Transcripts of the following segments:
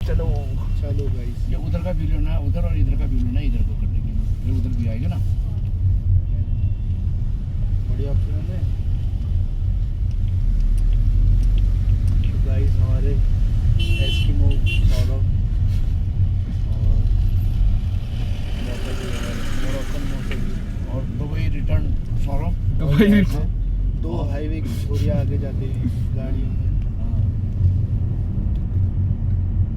चलो चलो गाइस, ये उधर का व्यू लेना, उधर और इधर का व्यू लेना, इधर को कर देंगे, फिर उधर भी आएगा ना। बढ़िया ऑप्शन है। तो गाइस हमारे एस्किमो सौरभ और मोरक्कन मौसम और दुबई रिटर्न सौरभ, दुबई दो हाईवे की छोरियाँ आगे जाते हैं गाड़ियों में।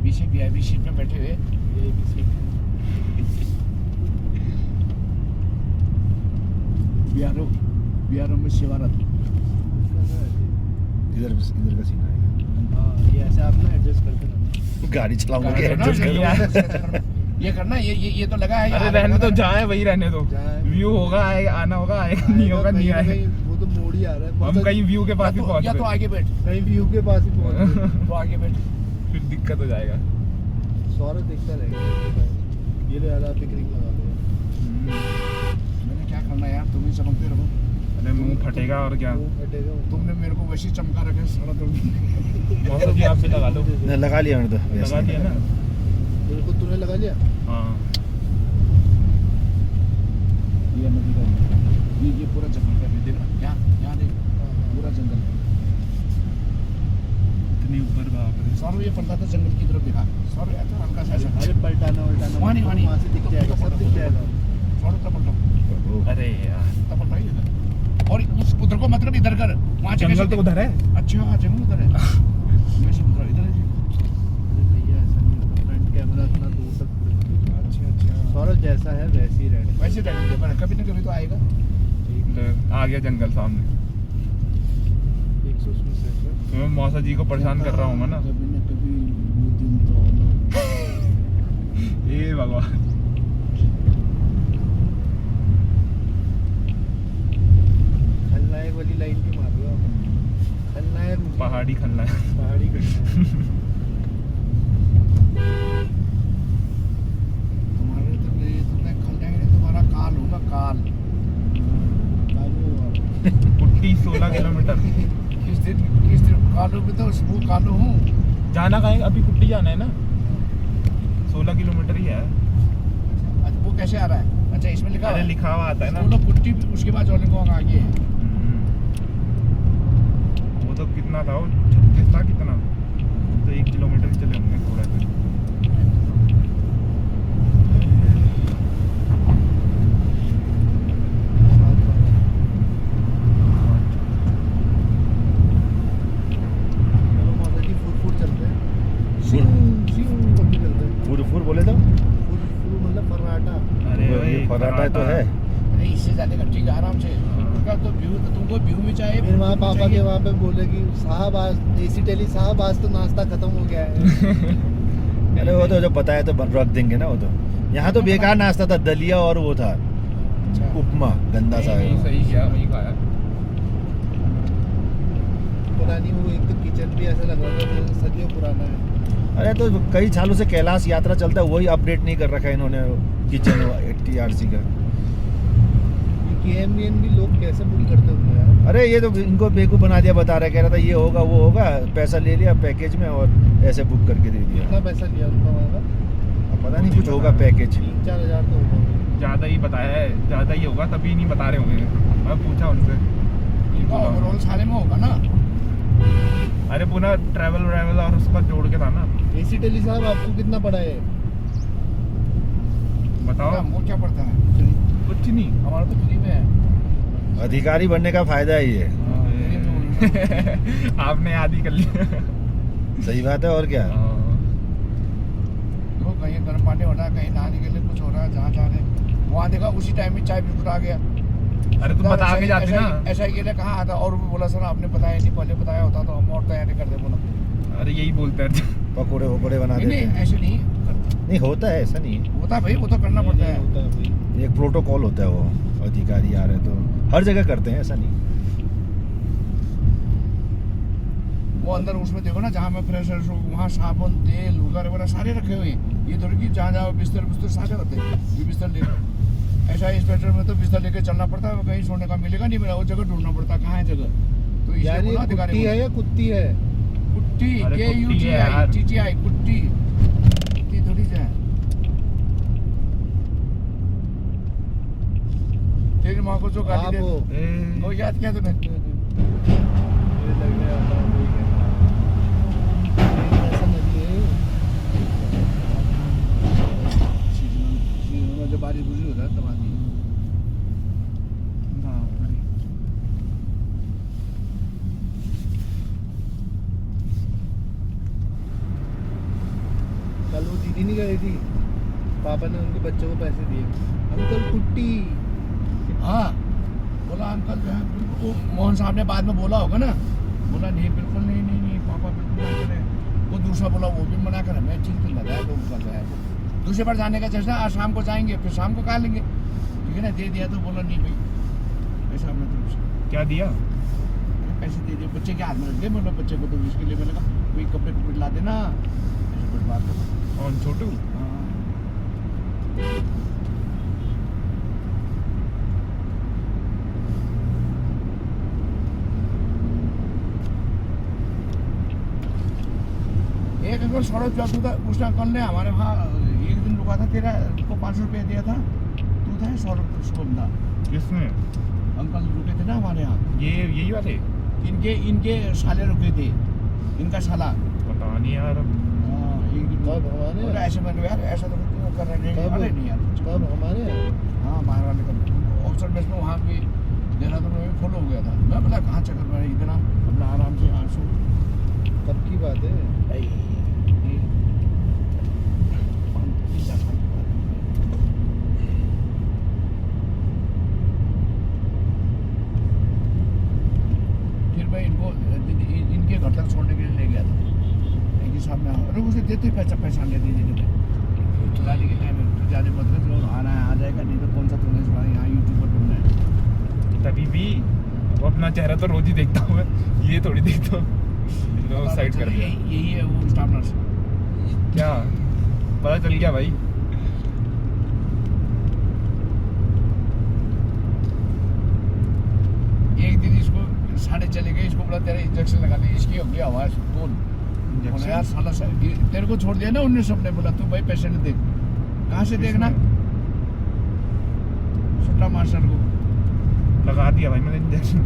पीछे VIP सीट में बैठे हुए ये भी सीट बिहारों में शिवारत। इधर का सीन आएगा। हाँ, ये ऐसे आप ना एडजस्ट करते रहना। गाड़ी चलाऊंगा गाड़ी एडजस्ट चलाऊंगा। कर ये करना, ये तो लगा है। अरे रहने तो जाए, वही रहने दो। जाए। व्यू होगा आएगा, आना होगा आएगा, नहीं होगा नहीं कहीं ना आएगा। कहीं वो तो मोड़ ही आ रहा है। हम मतलब कहीं व्यू के पास ही पहुंच या तो गए, आगे बैठ, कहीं व्यू के पास ही पहुंच गए। तो आगे बैठ। फिर दिक्कत हो जाएगा। सौरभ देखता रहेगा। ये ले आला पिकनिक लगा लो। मैंने क्या करना यार, तुम ही चमकते रहो। अरे मुंह फटेगा और क्या। वो फटेगा। तुमने मेरे को वैसे चमका रखे सारा तो। मौसम जी आप भी लगा लो। नहीं, लगा लिया मैंने तो लगा दिया ना। बिल्कुल, तूने लगा लिया। हाँ ये नदी का ये पूरा जंगल का व्यू देखना, यहाँ देख, पूरा जंगल। इतनी ऊपर बाप रे। सौरभ ये पड़ता था जंगल की तरफ देखा, सौरभ ऐसा हल्का सा ऐसा। अरे पलटाना वहाँ नहीं, वहाँ से दिख जाएगा, सब दिख जाएगा। सौरभ तब पलटो, अरे यार तब पलटो इधर। और उस उधर को मत कर, इधर कर। वहाँ जंगल तो उधर है। अच्छा जंगल उधर है। वैसे उधर इधर है। अरे भैया ऐसा नहीं होता, फ्रंट कैमरा इतना दूर तक पूरे। अच्छा सौरभ जैसा है वैसे ही रहने। वैसे रहने दे, पर कभी ना कभी तो आएगा। आ गया जंगल सामने। 100 में सेट है। तो मैं मौसा जी को परेशान कर रहा हूँ ना। कभी ना कभी वो दिन तो आना। ए भगवान। खलनायक वाली लाइन की मार रहे हो आप। खलनायक पहाड़ी खलना है। पहाड़ी खलनायक। तुम्हारे तो तुमने खलनायक नहीं, तुम्हारा काल होगा, काल। कालू हुआ। कुट्टी 16 किलोमीटर। किस दिन कालू भी तो वो कालू हूँ। जाना कहाँ है? अभी कुट्टी जाना है ना। 16 किलोमीटर ही है। अच्छा वो कैसे आ रहा है? अच्छा इसमें लिखा अरे है लिखा हुआ आता है ना। वो लोग कुट्टी, उसके बाद जोलिंगोंग आगे है। वो तो कितना था, वो 36 था कितना, तो 1 किलोमीटर ही चले होंगे थोड़ा सा। चलो मौसा जी फुर चलते हैं। कभी चलते हैं। फुर बोले तो फुर मतलब फर्राटा। अरे ये फर्राटा तो है। नहीं इससे जाने का ठीक है, आराम से। उसका तो व्यू, तुमको व्यू में चाहिए। फिर वहाँ पापा के वहाँ पे बोले कि साहब आज एसी टेली साहब आज तो नाश्ता खत्म हो गया है। अरे वो तो जो पता है तो रख देंगे ना वो तो। यहाँ तो बेकार नाश्ता था, दलिया और वो था उपमा, गंदा सा नहीं, है। सही किया, वही खाया। पता नहीं वो एक तो किचन भी ऐसा लग रहा था जैसे सदियों पुराना है। अरे तो कई सालों से कैलाश यात्रा चलता है, वही अपडेट नहीं कर रखा है इन्होंने किचन TRC का। KMBN भी लोग कैसे बुक करते होंगे यार। अरे ये तो इनको बेवकूफ बना दिया, बता रहा है, कह रहा था ये होगा वो होगा, पैसा ले लिया पैकेज में और ऐसे बुक करके दे दिया। कितना पैसा लिया उनका वहाँ का? अब पता नहीं कुछ होगा पैकेज। 3-4 हज़ार तो होगा। ज़्यादा ही बताया है, ज़्यादा ही होगा, तभी नहीं बता रहे होंगे। मैं पूछा उनसे। ओवरऑल सारे में होगा ना। अरे पूरा ट्रैवल और उसका जोड़ के था ना। एसी टेली साहब आपको कितना पड़ा है? बताओ। वो क्या पड़ता है? कुछ नहीं। हमारा तो फ्री में है। अधिकारी बनने का फायदा ही है। आपने याद ही कर लिया। सही बात है, और क्या। देखो कहीं गर्म पानी हो रहा है, कहीं नहाने के लिए कुछ हो रहा है, जहाँ जा रहे हैं वहाँ देखा उसी टाइम में चाय बिस्कुट आ गया। अरे तुम बता के जाते ना। ऐसा ही के कहाँ आता, और भी बोला सर आपने बताया नहीं, पहले बताया होता तो हम और तैयारी कर दे बोला। अरे यही बोलते हैं। पकोड़े वकोड़े बना नहीं देते नहीं हैं। ऐसे नहीं नहीं होता है, ऐसा नहीं है। होता भाई, वो तो करना पड़ता है। होता है भाई। एक प्रोटोकॉल होता है, वो अधिकारी आ रहे तो हर जगह करते हैं, ऐसा नहीं। वो अंदर उसमें देखो ना, जहाँ मैं फ्रेशर वहाँ साबुन तेल वगैरह सारे रखे हुए हैं। ये थोड़ी कि जहाँ जाओ बिस्तर सारे होते हैं। ये बिस्तर ले, ऐसा इंस्पेक्टर में तो बिस्तर लेके चलना पड़ता है, कहीं सोने का मिलेगा नहीं मिला, वो जगह ढूंढना पड़ता है कहाँ है जगह। तो यार ये कुट्टी है या कुत्ती है? कुट्टी, अरे कुट्टी है यार। KUTTI कुट्टी। को जो गाली आप दे हो। वो याद किया तूने? ये लगने आता है कोई कहना ऐसा नहीं है। सीजन में जब बारिश बुरी होता है तब आती है। बाप रे। कल वो दीदी नहीं गई थी, पापा ने उनके बच्चों को पैसे दिए, अंकल कुट्टी। हाँ बोला अंकल जो है वो मोहन साहब ने बाद में बोला होगा ना, बोला नहीं बिल्कुल नहीं नहीं नहीं पापा बिल्कुल नहीं करें। वो दूसरा बोला वो भी मना करे, मैं ठीक तो लगाया तो कर रहा है। दूसरे बार जाने का चर्चा आज शाम को जाएंगे, फिर शाम को खा लेंगे, ठीक है ना। दे दिया तो बोला नहीं भाई पैसा अपने तरफ से क्या दिया? पैसे दे दिए, बच्चे के हाथ में रख दे। मतलब बच्चे को तो इसके लिए मैंने कहा कोई कपड़े कपड़े ला देना, ऐसे कुछ बात करो। कौन, छोटू? एक अंकल सड़क चौक था, उस अंकल ने हमारे वहाँ एक दिन रुका था, तेरा को 500 रुपया दिया था। तू था सौरभ शुभम था, किसने? अंकल रुके थे ना हमारे यहाँ। ये यही वाले? इनके साले रुके थे, इनका साला। पता नहीं यार। हाँ, एक दिन कब हमारे बोला ऐसे मैंने यार ऐसा तो क्यों कर रहे हैं? कब? अरे नहीं यार कब हमारे हाँ बाहर वाले का ऑप्शन बेस में वहाँ भी देहरादून में फॉलो हो गया था। मैं बोला कहाँ चक्कर में इतना अपना आराम से 800 कब की बात है? फिर मैं इनको इनके घर तक छोड़ने के लिए ले गया था। एक ही सामने अरे उसे देते पैसा ले दे गाड़ी के टाइम में जाने मत कर, जो आना है आ जाएगा, नहीं तो कौन सा तूने सुना यहाँ यूट्यूब पर ढूंढना है। तभी भी वो अपना चेहरा तो रोज ही देखता हूँ मैं, ये थोड़ी देखता हूँ। साइड कर दिया। यही है वो स्टाफ नर्स। क्या पता चल गया भाई? एक दिन इसको साढ़े चले गए, इसको बोला तेरा इंजेक्शन लगा ले, इसकी हो गई आवाज बोल। बोला यार साला तेरे को छोड़ दिया ना उनने, सबने बोला तू भाई पेशेंट देख। कहाँ से देखना? सुट्टा मास्टर को लगा दिया भाई मैंने इंजेक्शन।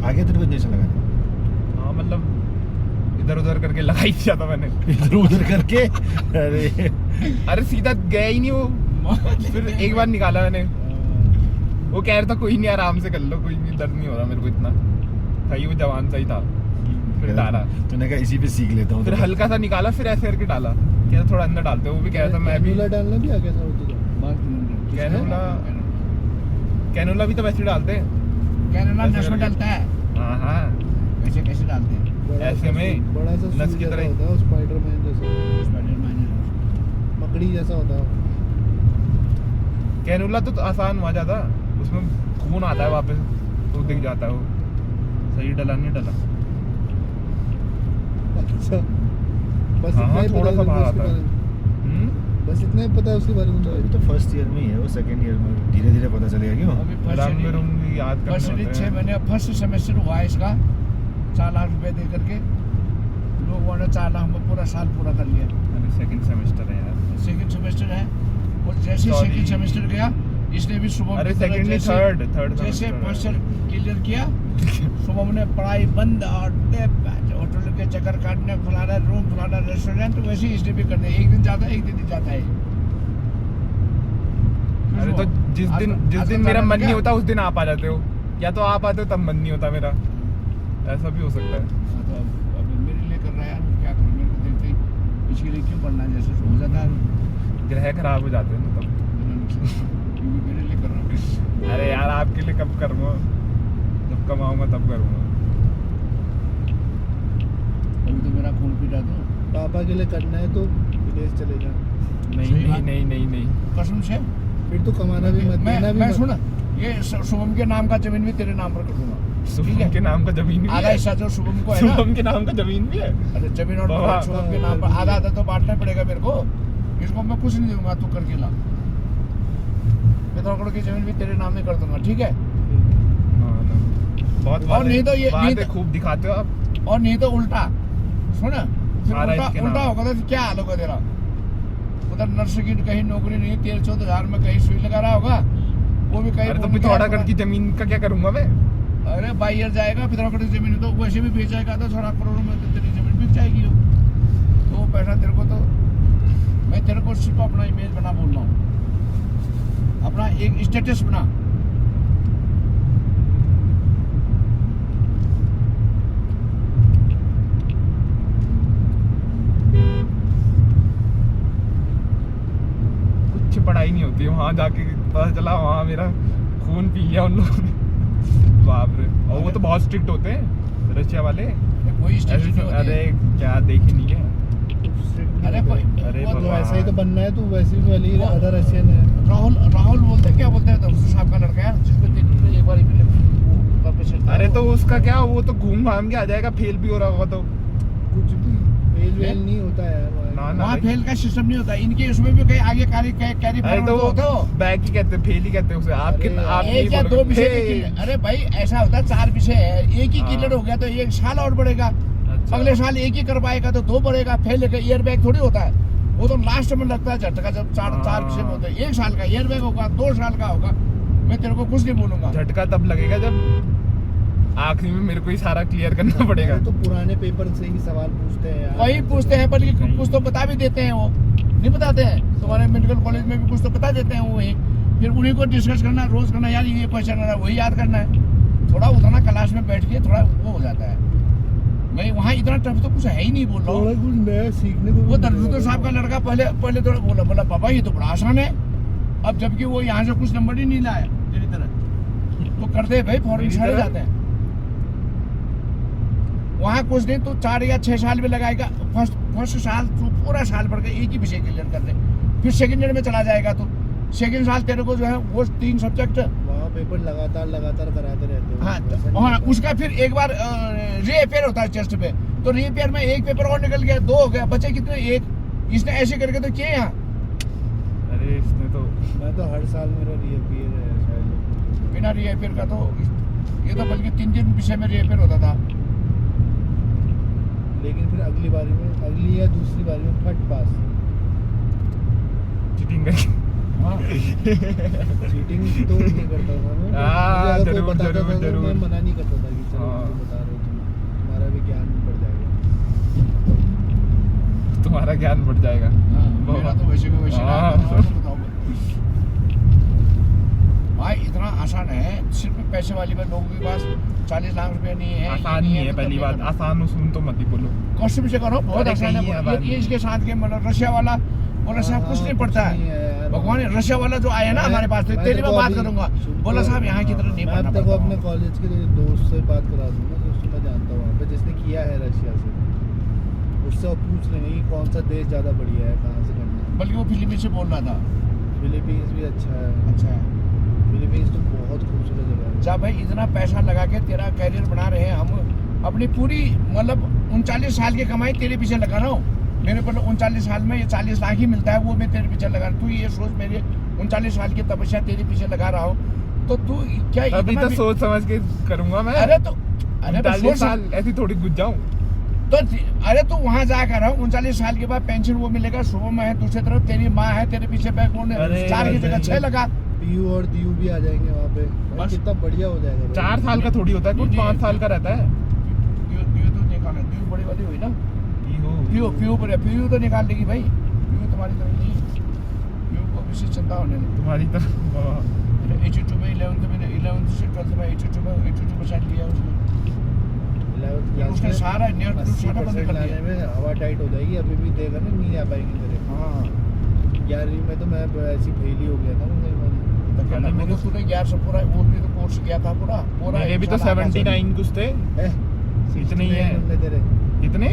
आगे तेरे को इंजेक्शन लगा हाँ मतलब इधर उधर करके लगा ही दिया था मैंने। इधर उधर करके। अरे अरे सीधा गया ही नहीं वो, फिर एक बार निकाला मैंने। वो कह रहा था कोई नहीं आराम से कर लो, कोई नहीं, दर्द नहीं हो रहा मेरे को इतना। सही वो जवान सही था। फिर डाला, तूने कहा इसी पे सीख लेता हूँ। फिर हल्का सा निकाला, फिर ऐसे करके डाला। कह रहा थोड़ा अंदर डालते, वो भी कह रहा था मैं भी। कैनुला डालना भी आ गया था उधर। कैनुला भी तो वैसे डालते हैं। कैनुला नस में डालता है। हाँ हाँ कैसे कैसे डालते हैं? बड़ा ऐसे सा- में बड़ा सा नस सुई की जैसा तरह ही। होता है, स्पाइडरमैन जैसा, स्पाइडरमैन है। मकड़ी जैसा होता है। कैनुला तो आसान हुआ ज्यादा, उसमें खून आता है वापस तो दिख जाता है वो। सही डला नहीं डला। अच्छा बस हाँ, इतना ही थोड़ा पता सा है बाहर उसके आता है। बारे में। बस इतना ही पता है उसके बारे में। अभी तो फर्स्ट ईयर में ही है वो, सेकंड ईयर में धीरे धीरे पता चलेगा। क्यों? अभी रंग बिरंगी याद फर्स्ट करने होते 6 हैं। महीने फर्स्ट सेमेस्टर हुआ है इसका, 4 लाख रुपए दे करके लोगों ने 4 लाख में पूरा साल पूरा कर लिया। अरे सेकंड सेमेस्टर है यार। सेकंड सेमेस्टर है, और जैसे Sorry. सेकंड सेमेस्टर गया इसने भी शुभम अरे की तरह सेकंड नहीं, जैसे- थर्ड जैसे semester है। फर्स्ट ईयर क्लियर किया, शुभम ने पढ़ाई बंद और होटल के चक्कर काटने, फलाना रूम फलाना रेस्टोरेंट, वैसे ही इसने भी करने। एक दिन जाता है एक दिन नहीं जाता है। अरे तो जिस दिन मेरा मन नहीं होता उस दिन आप आ जाते हो, या तो आप आते हो तब मन नहीं होता मेरा, ऐसा भी हो सकता है। तो अब मेरे लिए कर रहा है यार, क्या करूँ? मेरे को देखते ही इसके लिए क्यों पढ़ना है? जैसे हो जाता है ग्रह खराब हो जाते हैं ना तब। क्योंकि मेरे लिए कर रहा हूँ। अरे यार आपके लिए कब करूँगा, जब कमाऊंगा तब करूँगा। अभी तो मेरा खून पीटा दो। पापा के लिए करना है तो विदेश चले जा, नहीं सही नहीं बात। नहीं नहीं नहीं कसम से फिर तो कमाना भी मत, देना भी मैं मत। सुन, ये शुभम के नाम का जमीन भी तेरे नाम पर कर दूंगा। ठीक शुभम है? के नाम का जमीन भी आधा है। हिस्सा जो शुभम को है ना, शुभम के नाम का जमीन भी है। अरे जमीन और बाबा। शुभम के नाम पर आधा आधा तो बांटना पड़ेगा मेरे को। इसको मैं कुछ नहीं दूंगा, तू करके ला। 15 करोड़ की जमीन भी तेरे नाम में कर दूंगा, ठीक है? हाँ ना। बहुत और नहीं तो ये- नहीं बातें तो- खूब दिखाते हो आप। और नहीं तो उल्टा सुन, फिर सारा उल्टा इसके उल्टा नाम। होगा तो क्या हाल होगा तेरा? उधर नर्स की कहीं नौकरी नहीं, 13-14 हजार में कहीं सुई लगा रहा होगा, वो भी कहीं अरे तो बोल के पिथौरागढ़ आया की जमीन का क्या करूंगा मैं? पूरा। अरे बाहर जाएगा पिथौरागढ़ की जमीन तो वैसे भी बेचेगा तो 16 करोड़ में तो तेरी जमीन बिक जाएगी वो। तो वो पैसा तेरे को तो मैं तेरे को सिर्फ अपना इमेज बना बोल रहा हूँ, अपना एक स्टेटस बना। कुछ पढ़ाई नहीं होती वहां जाके, पता चला वहां मेरा खून पी लिया उन लोगों ने। बाप रे, और वो तो बहुत स्ट्रिक्ट होते हैं रशिया वाले। कोई स्टेटस नहीं होती अरे है। क्या देखे नहीं है? अरे अरे वो तो भगवान। वैसा ही तो बनना है, तू वैसे भी वाली वो- आधा रशियन है। राहुल बोलते हैं, क्या बोलते हैं तो साहब का लड़का यार जिसको देखने एक बार ही मिले वो वापस चलता है अरे वो। तो उसका क्या, वो तो घूम घाम के आ जाएगा, फेल भी हो रहा होगा तो। कुछ भी फेल वेल नहीं होता है ना ना वहाँ भाई। फेल का सिस्टम नहीं होता इनके, उसमें भी कहीं आगे कैरी अरे फॉरवर्ड तो तो होता हो। बैक ही कहते हैं, फेल ही कहते हैं उसे। आप अरे कितना आप एक या नहीं दो बोलोगे, विषय फेल। के- अरे भाई ऐसा होता है 4 विषय है, एक ही हाँ। क्लियर हो गया तो एक साल और बढ़ेगा, अच्छा। अगले साल एक ही कर पाएगा तो 2 बढ़ेगा। फेल का ईयर बैग थोड़ी होता है, वो तो लास्ट में लगता है झटका, जब चार हाँ। विषय में होते हैं। 1 साल का ईयर बैग होगा, 2 साल का होगा, मैं तेरे को कुछ नहीं बोलूंगा। झटका तब लगेगा जब आखिरी में मेरे को ही सारा क्लियर करना पड़ेगा। तो पुराने पेपर से ही सवाल पूछते हैं यार। वही पूछते हैं, बल्कि कुछ तो बता भी देते हैं, वो नहीं बताते हैं। तुम्हारे मेडिकल कॉलेज में भी कुछ तो बता देते हैं वो वही, फिर उन्हीं को डिस्कस करना, रोज करना, यार ये क्वेश्चन है वही याद करना है। थोड़ा उतना क्लास में बैठ के थोड़ा वो हो जाता है। मैं वहाँ इतना टफ तो कुछ है ही नहीं बोल रहा थोड़ा हूँ। कुछ नया सीखने को वो भी दरजुद्दीन मिलेगा। साहब का लड़का पहले तो बोला पापा ये तो बड़ा आसान है, अब जबकि वो यहाँ से कुछ नंबर ही नहीं लाया तेरी तरह, तो करते भाई फौरन मेरी छड़े तरह? जाते हैं। वहाँ कुछ नहीं तो 4 या 6 साल में लगाएगा। फर्स्ट साल तो पूरा साल भर के एक ही विषय क्लियर कर ले, फिर सेकंड ईयर में चला जाएगा तो सेकंड साल तेरे को जो है वो 3 सब्जेक्ट। वहाँ पेपर लगातार कराते रहते हैं। हाँ वैसा नहीं हाँ, होता। उसका फिर एक बार रीअपेयर होता है टेस्ट पे, तो रीअपेयर में एक पेपर और निकल गया, 2 हो गया, बचे कितने? 1। इसने ऐसे करके तो किए यहाँ। अरे इसने तो मैं तो हर साल मेरा रीअपियर है शायद। बिना रीअपेयर का तो ये तो बल्कि 3 विषय में रीअपेयर होता था। लेकिन फिर अगली या दूसरी बारी में फट पास। चीटिंग करके। हाँ चीटिंग तो नहीं करता था मैं। हाँ, मुझे अगर कोई जरूर, बताता जरूर, था तो जरूर। मैं मना नहीं करता था कि चलो हाँ। मुझे बता रहे हो तुम्हारा भी ज्ञान बढ़ जाएगा। तुम्हारा ज्ञान बढ़ जाएगा। मेरा तो वैसे का वैसे रहा, हाँ। बताओ तो बताओ। भाई इतना आसान है, सिर्फ पैसे वाली में लोगों के पास 40 लाख रुपया नहीं है। आसान ही है, तो पहली तब बात। नहीं आसान उसूल तो मत ही बोलो। करना। क्वेश्चन से करो, बहुत अरे आसान कहीं है है। बात ये इसके साथ के मतलब रशिया वाला, वो रशिया हाँ, कुछ नहीं कुछ पड़ता नहीं है। है यार। भगवान रशिया वाला जो आया ना हमारे पास, तो मैं तेरी तेरे मैं को बात अभी- करूंगा, सुन बोला तो- साहब यहाँ की तरह नहीं मैं पढ़ना तेरे को अपने पड़ता। कॉलेज के दोस्त से बात करा दूंगा, तो उसको मैं जानता हूँ वहाँ पे, जिसने किया है रशिया से। उससे वो पूछ लेंगे कि कौन सा देश ज़्यादा बढ़िया है, कहाँ से करना है। बल्कि वो फिलीपींस से बोल रहा था। फिलीपींस भी अच्छा है। अच्छा है, फिलीपींस तो बहुत खूबसूरत जगह है। जब भाई इतना पैसा लगा के तेरा कैरियर बना रहे हैं हम, अपनी पूरी मतलब 39 साल की कमाई तेरे पीछे लगा रहा हूँ। मेरे को 39 साल में ये 40 लाख ही मिलता है, वो मैं तेरे पीछे लगा। तू ये सोच, मेरे 39 साल की तपस्या तेरे पीछे लगा रहा हूँ, तो तू क्या अभी इतना तो भी- सोच समझ के करूंगा मैं। अरे तो 39 साल ऐसी थोड़ी गुज जाऊं। तो अरे तू वहाँ जाकर रहा 39 साल के बाद पेंशन वो मिलेगा, सुबह में है, दूसरी तरफ तेरी माँ है, तेरे पीछे बैग कौन है, अरे 4 की जगह 6 लगा। पीयू और दीयू भी आ जाएंगे वहाँ पे। भाई बस। कितना बढ़िया हो जाएगा भाई। 4 साल का थोड़ी होता है, कुछ जी, 5 साल का रहता है। पीयू तो निकाल, पीयू बड़ी वाली हुई ना, पीयू पीयू तो निकाल देगी भाई। पीयू तुम्हारी तरह नहीं, पीयू को भी से चिंता होने लगी। तुम्हारी तरफ 82 में 11th से 12th में 82% लिया उसने। 11th क्लास उसने में सारा नेट 80% कर लाने दिया। में हवा टाइट हो जाएगी। अभी भी देगा ना, नहीं आ पाएंगे तेरे। हाँ 11वीं में तो मैं ऐसी फेल ही हो गया था मुझे। तो क्या अरे मेरे तूने 11 से पूरा वो भी तो कोर्स किया था पूरा मेरे भी तो 79 कुछ थे। इतने ही है। होंगे तेरे। कितने?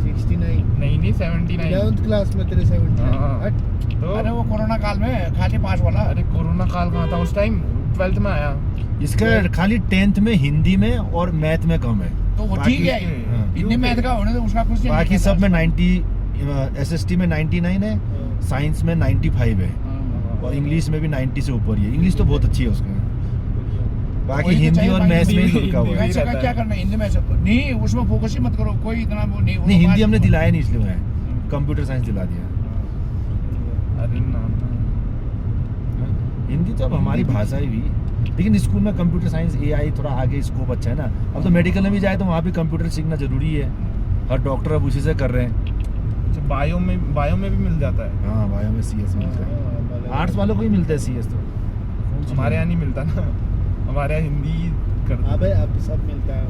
69। नहीं 79। 11th क्लास में तेरे 79। हाँ। हट। तो अरे वो कोरोना काल में खाली 5 वाला। अरे कोरोना काल कहाँ था उस टाइम? 12th में आया। इसका खाली 10th में हिंदी में और मैथ में कम है। तो वो बाकी ठीक है, उसके- हाँ। हिंदी मैथ का होने तो उसका कुछ नहीं बाकी लिखा सब था। में 90, एसएसटी में 99 है, साइंस में 95 है हाँ। और इंग्लिश में भी 90 से ऊपर ही है। इंग्लिश तो बहुत अच्छी है उसका। बाकी वही तो हिंदी चाहिए और भाई, मैथ्स में ही हिंदी- रुका हुआ है। मैथ्स का रहता क्या है। करना है हिंदी में से? नहीं उसमें फोकस ही मत करो, कोई इतना वो नहीं। नहीं, हिंदी हमने दिलाया नहीं, इसलिए मैं कंप्यूटर साइंस दिला दिया। अरे ना हिंदी तो अब हमारी भाषा ही हुई, लेकिन स्कूल में कंप्यूटर साइंस AI थोड़ा आगे स्कोप अच्छा है ना। अब तो मेडिकल में भी जाए तो वहाँ भी कंप्यूटर सीखना जरूरी है, हर डॉक्टर अब उसी से कर रहे हैं। अच्छा, बायो में भी मिल जाता है। हाँ बायो में CS मिलता है, आर्ट्स वालों को ही मिलता है CS तो। हमारे यहाँ नहीं मिलता ना, हमारे यहाँ हिंदी करते। अबे अब सब मिलता है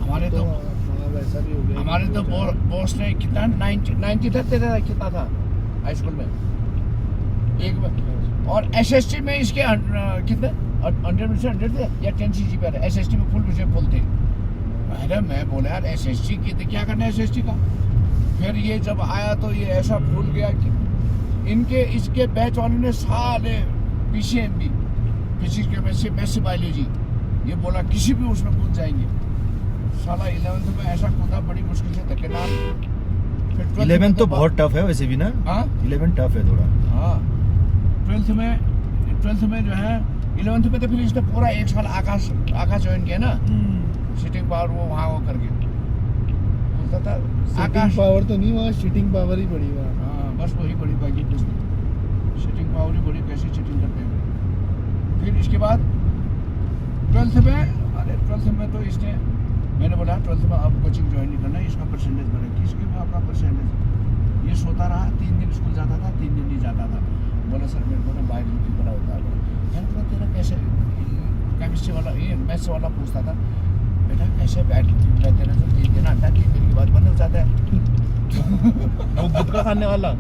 हमारे तो वहाँ वैसा भी हो गया। हमारे तो बॉस ने कितना 90 था तेरा, कितना था हाई स्कूल में एक बार। और SST में इसके कितने 100 में से 100 थे या 10 CGPA है। SST में फुल विषय फुल थे। अरे मैं बोला यार SST की तो क्या करना है SST का। फिर ये जब आया तो ये ऐसा फूल गया कि इनके इसके बैच वालों ने सारे PCMB physics chemistry maths biology ये बोला किसी भी उसमें कूद जाएंगे। साला 11th में ऐसा कूदा बड़ी मुश्किल से धक्के नाल। 11 तो बहुत टफ है वैसे भी ना। हाँ 11 टफ है थोड़ा। हाँ 12th में जो है 11th में तो फिर इसने पूरा 1 साल आकाश ज्वाइन किया ना, सिटिंग पावर वो वहाँ वो करके बोलता था आकाश पावर तो नहीं, वहाँ चीटिंग पावर ही बड़ी वहाँ। हाँ बस वही बड़ी बाकी कुछ नहीं, सिटिंग पावर ही बड़ी, कैसे चीटिंग करते हैं। फिर इसके बाद 12th में तो इसने मैंने बोला 12th में अब कोचिंग ज्वाइन नहीं करना, इसका परसेंटेज बढ़े। किसके में आपका परसेंटेज? ये सोता रहा, 3 दिन स्कूल जाता था, 3 दिन नहीं जाता था। बोला सर मेरे को ना बायोलॉजी बड़ा होता है। बोला तेरा कैसे, केमिस्ट्री वाला ये मैथ्स वाला पूछता था, बेटा कैसे बायोलॉजी रहते रहे तो 3 दिन आता है, 3 दिन के बाद बंद हो जाता है। वो गुटखा खाने वाला।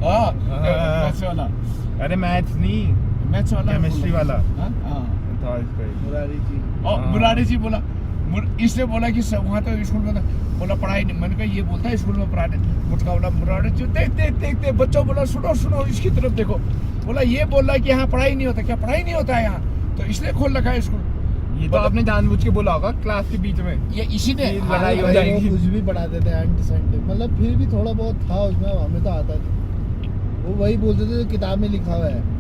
हाँ मैथ्स वाला। अरे मैथ्स नहीं, मैथ्स वाला, केमिस्ट्री वाला। हाँ था इसका ही। मुरारी जी। और मुरारी जी बोला, इसने बोला कि वहाँ तो स्कूल में बोला पढ़ाई नहीं। मैंने कहा ये बोलता है स्कूल में पढ़ाई नहीं। मुझका बोला मुरारी जी देखते बच्चों बोला सुनो इसकी तरफ देखो। बोला ये बोल रहा है कि यहाँ पढ़ाई नहीं होता। क्या पढ़ाई नहीं होता है यहाँ? तो इसलिए खोल रखा है स्कूल। ये तो आपने जानबूझ के बोला होगा क्लास के बीच में, ये इसी ने ये लड़ाई हो भाई जाएगी। वो कुछ भी पढ़ाते थे एंटी साइंटिफिक, मतलब फिर भी थोड़ा बहुत था उसमें, हमें तो आता था। वो वही बोलते थे जो किताब में लिखा हुआ है।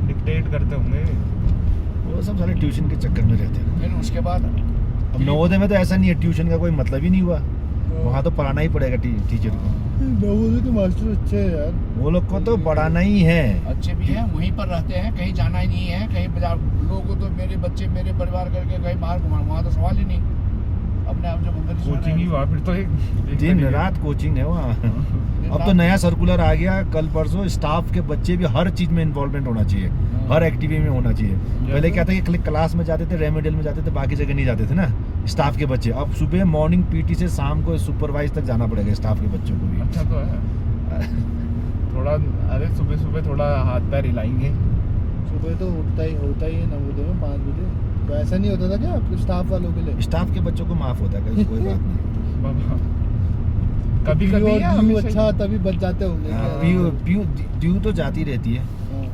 डिक्टेट करते होंगे वो सब सारे ट्यूशन के चक्कर में रहते हैं। फिर उसके बाद अब नवोदय में तो ऐसा नहीं है, ट्यूशन का कोई मतलब ही नहीं हुआ, वहाँ तो पढ़ाना ही पड़ेगा टीचर को। नवोदय के मास्टर अच्छे हैं यार, वो लोग को तो पढ़ाना ही है। अच्छे भी हैं, वहीं पर रहते हैं, कहीं जाना ही नहीं है, कहीं बाजार लोगों तो मेरे बच्चे मेरे परिवार करके कहीं बाहर घुमा, वहाँ तो सवाल ही नहीं। अपने आप जब अंदर कोचिंग ही हुआ फिर तो एक दिन रात कोचिंग है वहाँ। अब तो नया सर्कुलर आ गया कल परसों, स्टाफ के बच्चे भी हर चीज में इन्वॉल्वमेंट होना चाहिए, हर एक्टिविटी में होना चाहिए। पहले क्या था कि क्लास में जाते थे, रेमेडियल में जाते थे, बाकी जगह नहीं जाते थे ना स्टाफ के बच्चे। अब सुबह मॉर्निंग PT से शाम को सुपरवाइज तक जाना पड़ेगा स्टाफ के बच्चों को भी। अच्छा तो है थोड़ा। अरे सुबह थोड़ा हाथ पैर हिलाएंगे। सुबह तो होता ही है नवोदय में 5 बजे। तो ऐसा नहीं होता था क्या आपके स्टाफ वालों के लिए? स्टाफ के बच्चों को माफ होता है, कोई बात नहीं। बाबा कभी पीयू और या डीयू हमेशा ही? अच्छा तभी बच जाते होंगे क्या? ड्यू तो जाती रहती है हाँ,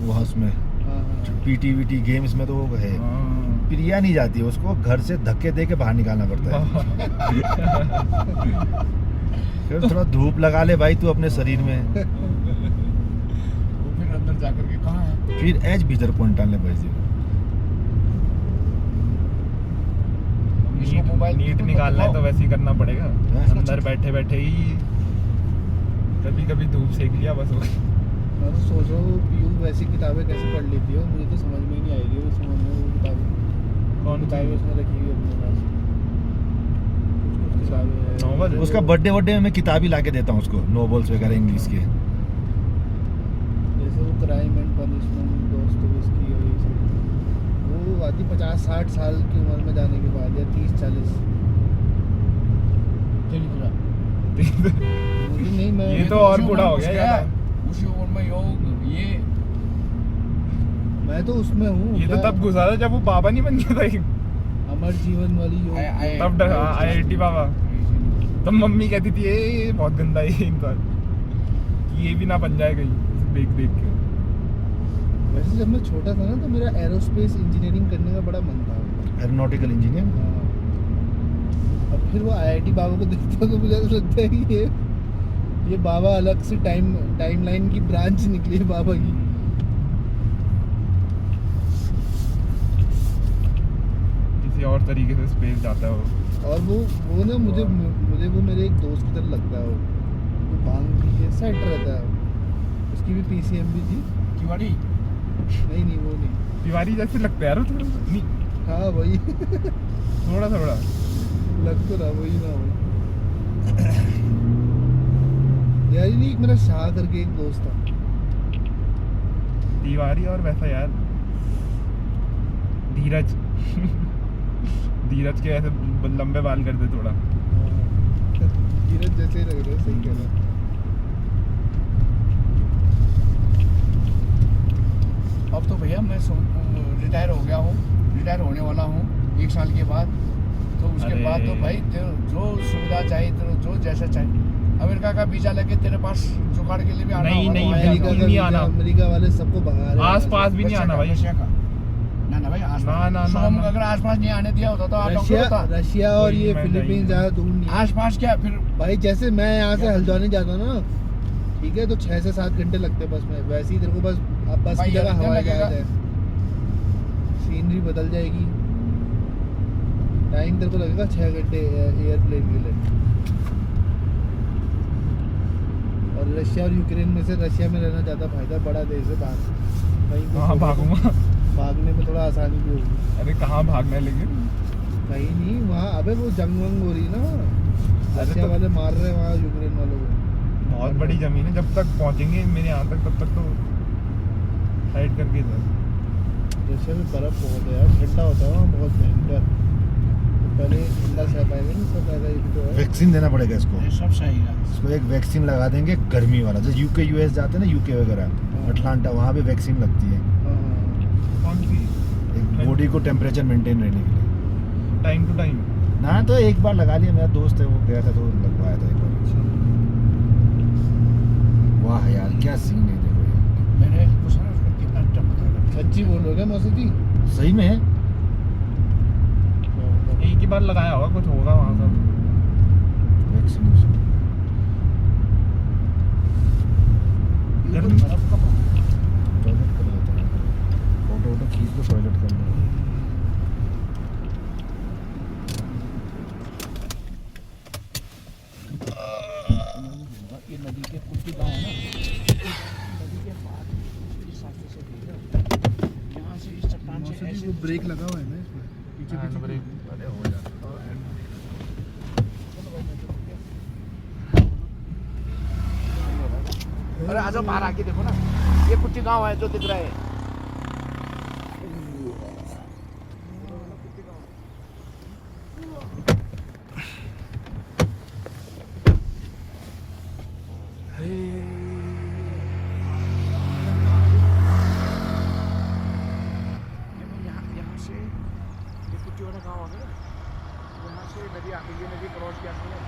वो उसमें हाँ, हाँ। PT गेम्स में तो वो है। हाँ। प्रिया नहीं जाती है, उसको घर से धक्के दे के बाहर निकालना पड़ता है। फिर थोड़ा धूप लगा ले भाई तू अपने शरीर में, वो फिर अंदर जाकर के कहाँ है? फिर एज भीतर कौन डालने पड़ेगी। इसको मोबाइल नीट निकालना है तो वैसे ही करना पड़ेगा। हाँ। अंदर बैठे ही कभी धूप सेक लिया बस हो गया। मैं तो सोच रहा हूँ पीयू वैसी किताबें कैसे पढ़ लेती है, मुझे तो समझ में ही नहीं आएगी वो समझ में वो किताबें। कौन किताबें उसमें रखी हुई है अपने पास, कुछ किताबें हैं। नॉवल? उसका बर्थडे में मैं किताब ही ला के देता हूँ उसको, नॉवेल्स वगैरह इंग्लिश के। जैसे वो क्राइम एंड पनिशमेंट दोस्तोयेवस्की और ये सब, वो आती 50-60 साल की उम्र में जाने के बाद, या 30-40। चली जरा। मुझे नहीं, मैं ये तो और बूढ़ा हो गया यार। उसी उम्र में योग ये मैं तो उसमें हूँ। ये तो तब घुसा था जब वो बाबा नहीं बन गया था। अमर जीवन वाली योग। तब IIT बाबा। तब मम्मी कहती थी ये बहुत गंदा है इंसान, ये भी ना बन जाए कहीं देख के। वैसे जब मैं छोटा था ना तो मेरा एरोस्पेस इंजीनियरिंग करने का बड़ा मन था। Aeronautical engineer. हाँ। अब फिर वो IIT बाबा को देखता तो मुझे तो लगता है कि ये बाबा अलग से टाइमलाइन की ब्रांच निकली है बाबा की। किसी और तरीके से स्पेस जाता है वो। और वो ना मुझे वो मेरे एक दोस्त की तरह लगता है वो। भांग भी है, सेट रहता है। उसकी भी पीसीएम भी थी। तिवारी नहीं वो नहीं। तिवारी जैसे लगता है यार वो थोड़ा नहीं, हाँ वही थोड़ा लग तो रहा वही ना हो यार। ये नहीं, एक मेरा शाह करके एक दोस्त था। तिवारी और वैसा यार धीरज धीरज के ऐसे लंबे बाल कर दे थोड़ा। धीरज जैसे ही लग रहे, सही कह रहा। अब तो भैया मैं रिटायर हो गया हूँ, रिटायर होने वाला हूँ 1 साल के बाद। तो उसके अरे। बाद तो भाई जो सुविधा चाहिए, तेरे जो जैसा चाहिए, अमेरिका का वीजा लेके तेरे पास जुगाड़ के लिए भी आना नहीं, होगा, नहीं, वहाँ बिल्कुल जाना नहीं का वीजा, आना। अमेरिका वाले सबको भगा रहे हैं। आस पास भी नहीं रशिया आना का, भाई। रशिया का। ना भाई आस ना, शुभम ना। अगर आसपास नहीं आने दिया होता तो आप लोग रशिया होता रशिया और कोई ये मैं फिलीपींस नहीं। ज्यादा दूर नहीं है। आसपास क्या फिर भाई जैसे मैं यहाँ से हल्द्वानी जाता हूँ ना, ठीक है, तो 6 से 7 घंटे लगते हैं बस में। वैसे ही तेरे को बस अब बस भाई की जगह इतना हवाई लगेगा। जहाज है, सीनरी बदल जाएगी। टाइम तेरे को लगेगा 6 घंटे एयरप्लेन के लिए। और रशिया और यूक्रेन में से रशिया में रहना ज़्यादा फायदा, बड़ा देश है। कहीं भी कहाँ भागूंगा? भागने में थोड़ा आसानी भी होगी। अरे कहाँ भागना है लेकिन? कहीं नहीं, वहाँ अबे वो जंग वंग हो रही है ना वहाँ। रशिया तो- वाले मार रहे हैं वहाँ यूक्रेन वालों को। बहुत बड़ी जमीन है, जब तक पहुंचेंगे मेरे यहाँ तक तब तक तो साइड करके इधर। रशिया में बर्फ बहुत है यार, ठंडा होता है वहाँ बहुत भयंकर। तो पहले ठंडा सह पाएंगे नहीं, सब पहले ये तो है। वैक्सीन देना पड़ेगा इसको। ये सब सही है। इसको एक वैक्सीन लगा देंगे गर्मी वाला, जैसे यूके यूएस जाते हैं ना, यूके वगैरह अटलांटा, वहाँ पे वैक्सीन लगती है हाँ। कौन सी? एक बॉडी को टेम्परेचर मेंटेन रहने के लिए। Time to time. ना तो एक बार लगा लिया, मेरा दोस्त है वो गया था तो लगवाया था एक बार। वाह यार क्या सीन है, देखो यार मैंने पूछा ना उसका कितना टेम्परेचर। सच्ची बोल रहे हो क्या मौसी जी? सही में है। एक ही बार लगाया होगा, कुछ होगा वहाँ सब। वैक्सीनेशन गर्मी बर्फ का टॉयलेट कर लेते हैं, फोटो वोटो खींच लो, टॉयलेट कर लो। ये नदी के कुट्टी गाँव है ना, नदी के पार इस रास्ते से भेजा, यहाँ से इस चट्टान से मौसी जी ऐसे वो ब्रेक लगा हुआ है ना इसमें, पीछे पीछे ब्रेक। अरे हो जाता अरे आ जाओ बाहर आके देखो ना, ये कुट्टी गाँव है जो दिख रहा है। यहाँ से ये कुट्टी वाला गाँव आ गया, यहाँ से नदी आके ये नदी क्रॉस किया, नदी